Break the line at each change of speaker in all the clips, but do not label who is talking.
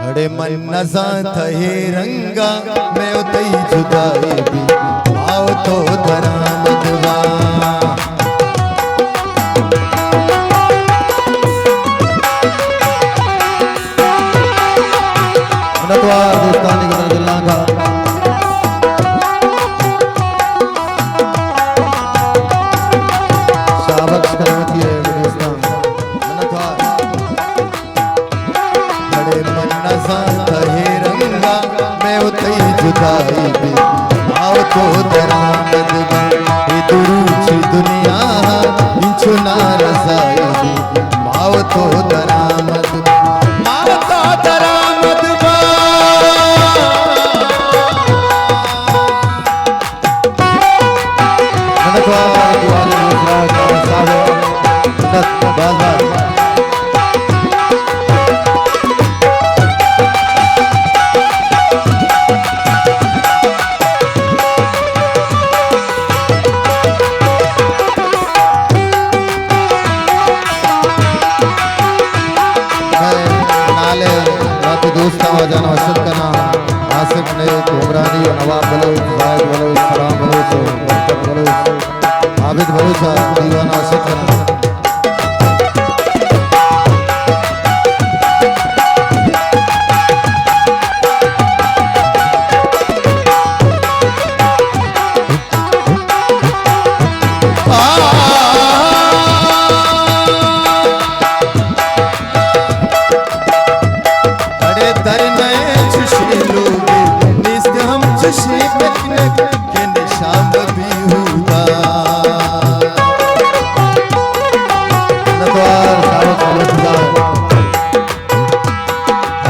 अड़े मन नसा थे रंगा मैं उतई जुदाई भी आओ तो धरा मधवा
नतवा दोस्तानी का दिलांगा शाबक करमती है दोस्तान नतवा
अड़े मन नसा थे रंगा मैं उतई जुदाई भी आओ तो धरा मधवा ये दुरूची दुनिया इंचु ना रसाई भी आओ तो धरा मधवा आओ तो धरा मधवा
नतवा दुआले दूसरा का सावे नत बाजार दोस्त आवाजान वसत का नाम आसिफ ने कुमरानी और नवाब बलोच जायद बलोच सलाम बलोच बरकत बलोच आबिद बलोच दीवाना वसत का नाम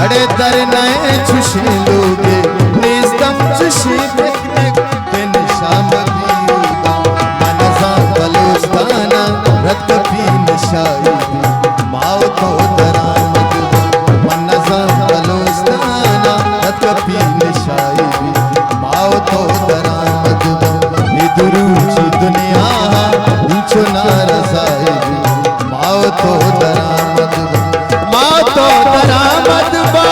अड़े दर नए खुशी लोगे निस्तम खुशी पिकनिक के निशाम दियोगा मनसा बलुस्ताना रत पी नशाई माओ तो दरा मधवा मनसा बलुस्ताना रत पी नशाई माओ तो दरा मधवा इधरूची दुनिया इंचो ना रसाई माओ तो दरा मधवा माओ तो दरा मधवा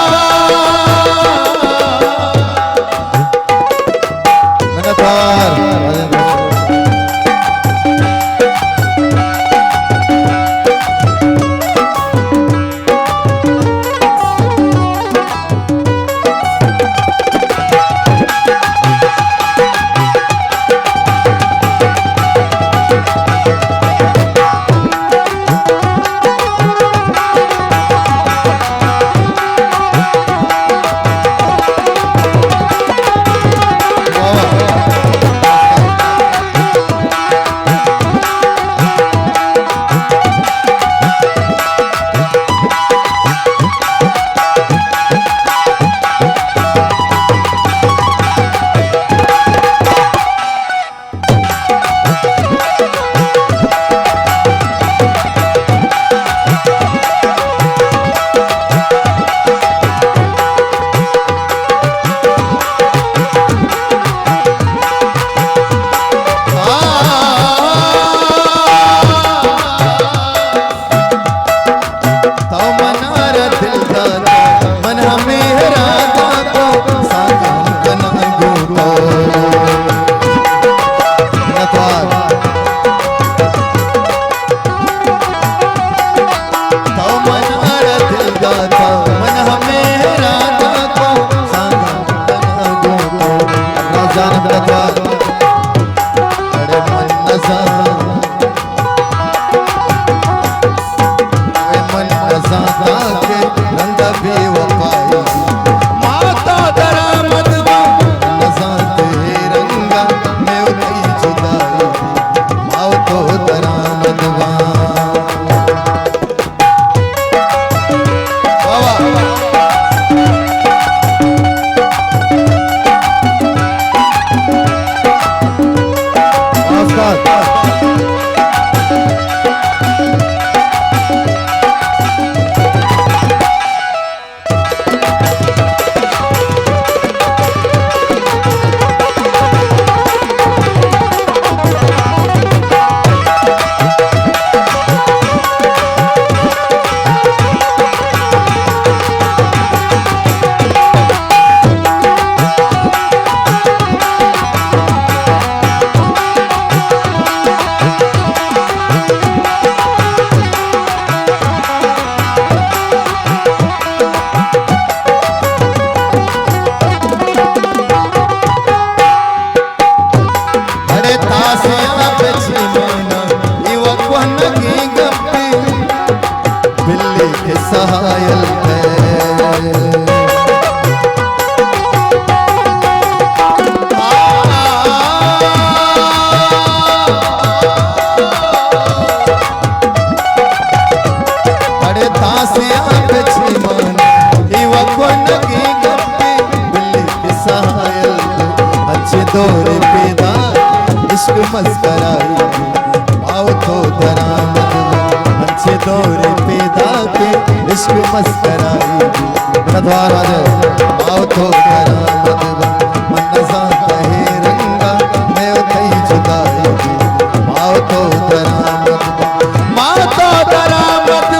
उस्ताद
अरे तासिया बची मना इवा कोन की गप्पी बिल्ली के सहायल है अरे तासिया बची मना इवा कोन की गप्पी बिल्ली के सहायल अच्छे दौर पैदा इश्क मस्कराई आओ तो दरामद अच्छे दौर पैदा के इश्क मस्कराई
द्वार आ जाए
आओ तो दरामद मन साथ है रंगा मैं उतई जुदाई आओ तो दरामद माँ तो दरामद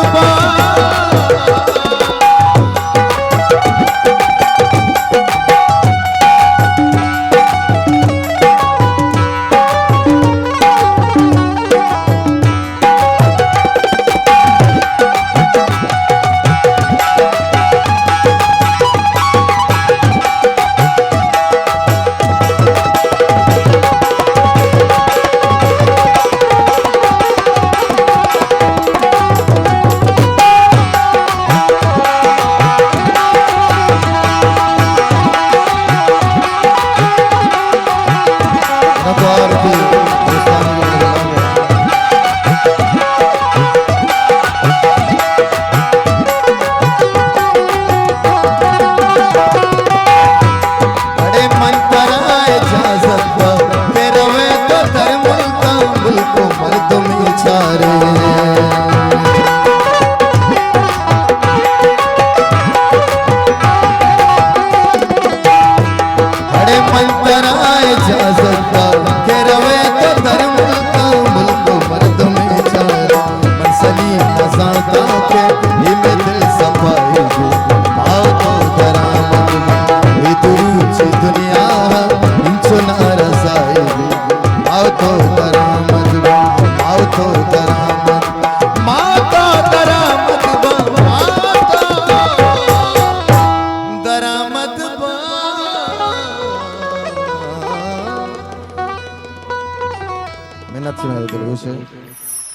द्वार की उस्ताद
अरे मन कराए इजाजत तेरा वे तो तर मुल्का मुल्को मर्द में चारे अरे मन कराए इजाजत तेरा वे तो तर मुल्का मुल्को मर्द में चारे मन सलीम नजाता के ये में दिल सफाई आओ तो दरामद ये दुरूची दुनिया इंचो नारसाई आओ तो दरामद आओ तो दरामद माँ तो दरामद दरामद
मेहनत से मेरे दिल से